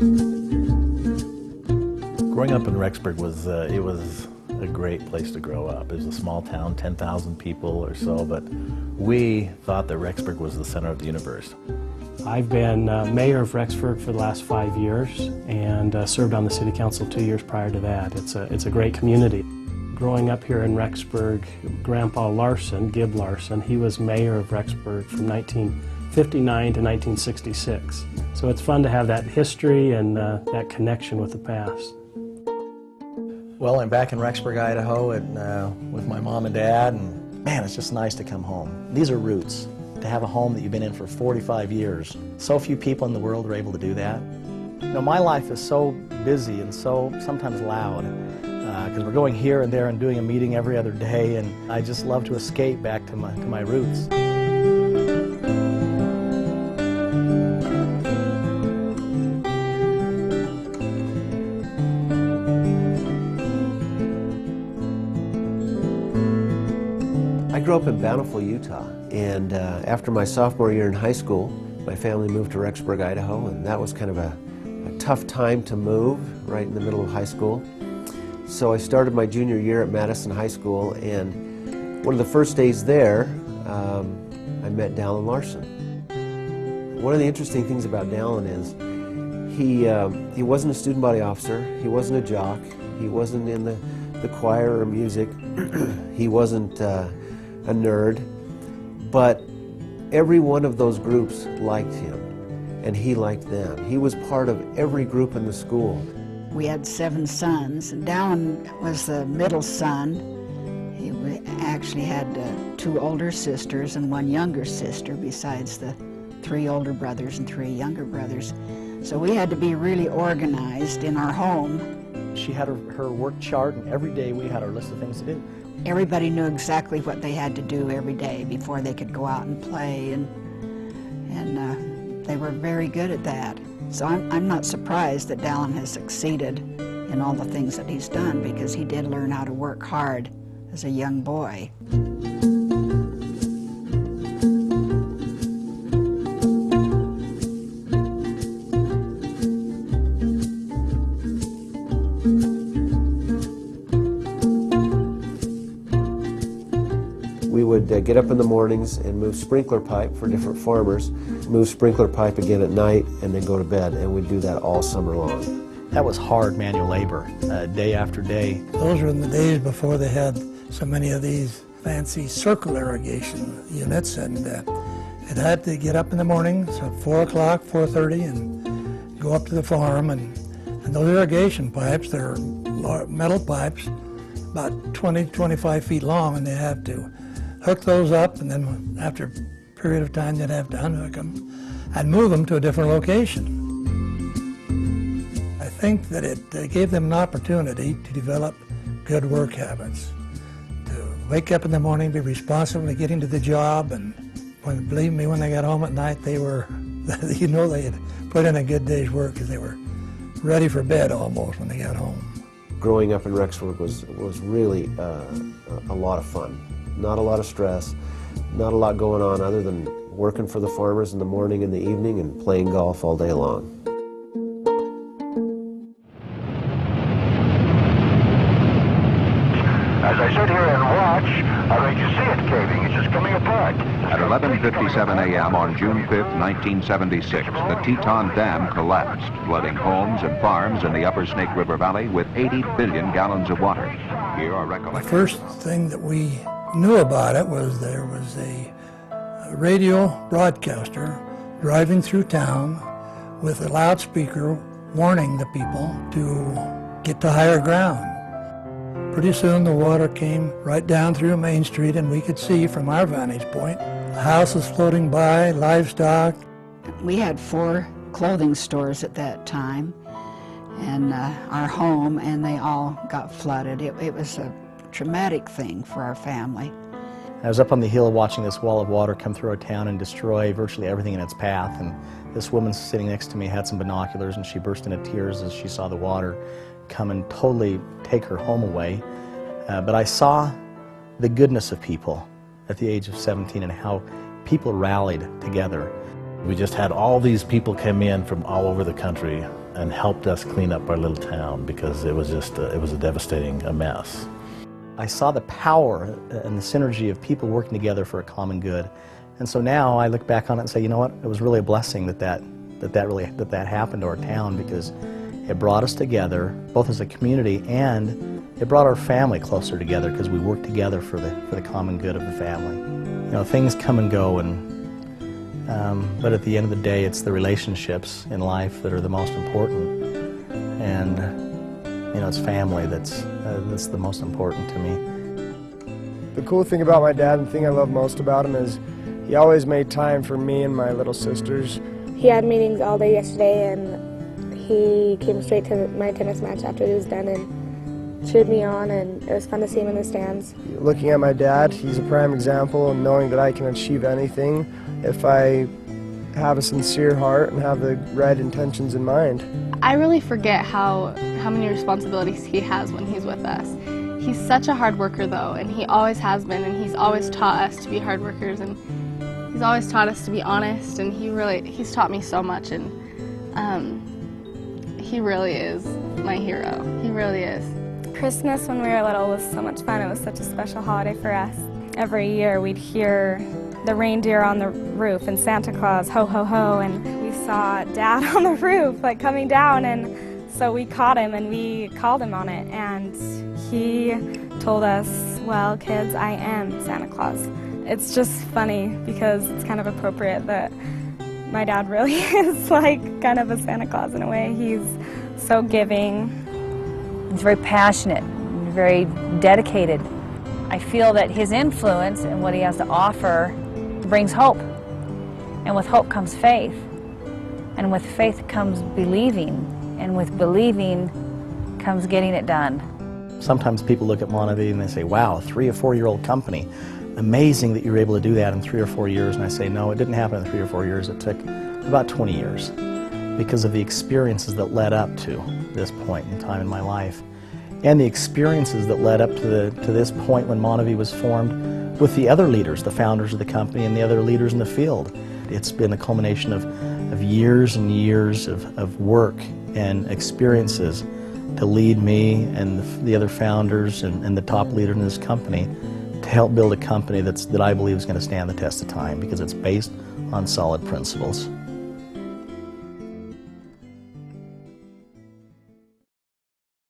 Growing up in Rexburg was a great place to grow up. It was a small town, 10,000 people or so, but we thought that Rexburg was the center of the universe. I've been mayor of Rexburg for the last 5 years and served on the city council 2 years prior to that. It's a great community. Growing up here in Rexburg, Grandpa Larsen, Gib Larsen, he was mayor of Rexburg from 1959 to 1966. So it's fun to have that history and that connection with the past. Well, I'm back in Rexburg, Idaho, and with my mom and dad, and man, it's just nice to come home. These are roots. To have a home that you've been in for 45 years. So few people in the world are able to do that. You know, my life is so busy and so sometimes loud, because we're going here and there and doing a meeting every other day, and I just love to escape back to my roots. I grew up in Bountiful, Utah, and after my sophomore year in high school, my family moved to Rexburg, Idaho, and that was kind of a tough time to move right in the middle of high school. So I started my junior year at Madison High School, and one of the first days there, I met Dallin Larsen. One of the interesting things about Dallin is he wasn't a student body officer, he wasn't a jock, he wasn't in the choir or music, he wasn't a nerd, but every one of those groups liked him, and he liked them. He was part of every group in the school. We had 7 sons, and Dallin was the middle son. He actually had 2 older sisters and 1 younger sister, besides the 3 older brothers and 3 younger brothers. So we had to be really organized in our home. She had her work chart, and every day we had our list of things to do. Everybody knew exactly what they had to do every day before they could go out and play, and they were very good at that. So I'm not surprised that Dallin has succeeded in all the things that he's done, because he did learn how to work hard as a young boy. We would get up in the mornings and move sprinkler pipe for different farmers, move sprinkler pipe again at night, and then go to bed, and we'd do that all summer long. That was hard manual labor, day after day. Those were in the days before they had so many of these fancy circle irrigation units, and it had to get up in the morning, so at 4 o'clock, 4:30, and go up to the farm, and those irrigation pipes, they're metal pipes, about 20, 25 feet long, and they have to hook those up, and then after a period of time they'd have to unhook them and move them to a different location. I think that it gave them an opportunity to develop good work habits, to wake up in the morning, be responsible to getting to the job, and believe me, when they got home at night, they were, you know, they had put in a good day's work, because they were ready for bed almost when they got home. Growing up in Rexburg was really a lot of fun. Not a lot of stress, not a lot going on other than working for the farmers in the morning and the evening and playing golf all day long. As I sit here and watch, I can see it caving. It's just coming apart. At 11:57 a.m. on June 5th, 1976, the Teton Dam collapsed, flooding homes and farms in the upper Snake River Valley with 80 billion gallons of water. Here are recollections. The first thing that we knew about it was there was a radio broadcaster driving through town with a loudspeaker warning the people to get to higher ground. Pretty soon the water came right down through Main Street, and we could see from our vantage point houses floating by, livestock. We had 4 clothing stores at that time, and our home, and they all got flooded. It was a traumatic thing for our family. I was up on the hill watching this wall of water come through our town and destroy virtually everything in its path, and this woman sitting next to me had some binoculars, and she burst into tears as she saw the water come and totally take her home away. But I saw the goodness of people at the age of 17 and how people rallied together. We just had all these people come in from all over the country and helped us clean up our little town because it was just it was a devastating mess. I saw the power and the synergy of people working together for a common good. And so now I look back on it and say, you know what, it was really a blessing that happened to our town, because it brought us together, both as a community, and it brought our family closer together because we worked together for the common good of the family. You know, things come and go, but at the end of the day, it's the relationships in life that are the most important. And you know, it's family that's the most important to me. The cool thing about my dad, and the thing I love most about him, is he always made time for me and my little sisters. He had meetings all day yesterday, and he came straight to my tennis match after it was done and cheered me on, and it was fun to see him in the stands. Looking at my dad, he's a prime example of knowing that I can achieve anything if I have a sincere heart and have the right intentions in mind. I really forget how many responsibilities he has when he's with us. He's such a hard worker though, and he always has been, and he's always taught us to be hard workers, and he's always taught us to be honest, and he's taught me so much, and he really is my hero. He really is. Christmas when we were little was so much fun. It was such a special holiday for us. Every year we'd hear the reindeer on the roof and Santa Claus, ho ho ho, and we saw Dad on the roof like coming down, and so we caught him and we called him on it, and he told us, well kids, I am Santa Claus. It's just funny because it's kind of appropriate that my dad really is like kind of a Santa Claus in a way. He's so giving. He's very passionate, very dedicated. I feel that his influence and what he has to offer brings hope. And with hope comes faith. And with faith comes believing. And with believing comes getting it done. Sometimes people look at Monavie and they say, wow, a 3 or 4 year old company. Amazing that you were able to do that in 3 or 4 years. And I say, no, it didn't happen in 3 or 4 years. It took about 20 years because of the experiences that led up to this point in time in my life, and the experiences that led up to this point when Monavie was formed with the other leaders, the founders of the company and the other leaders in the field. It's been a culmination of years and years of work and experiences to lead me and the other founders and the top leader in this company to help build a company that I believe is going to stand the test of time because it's based on solid principles.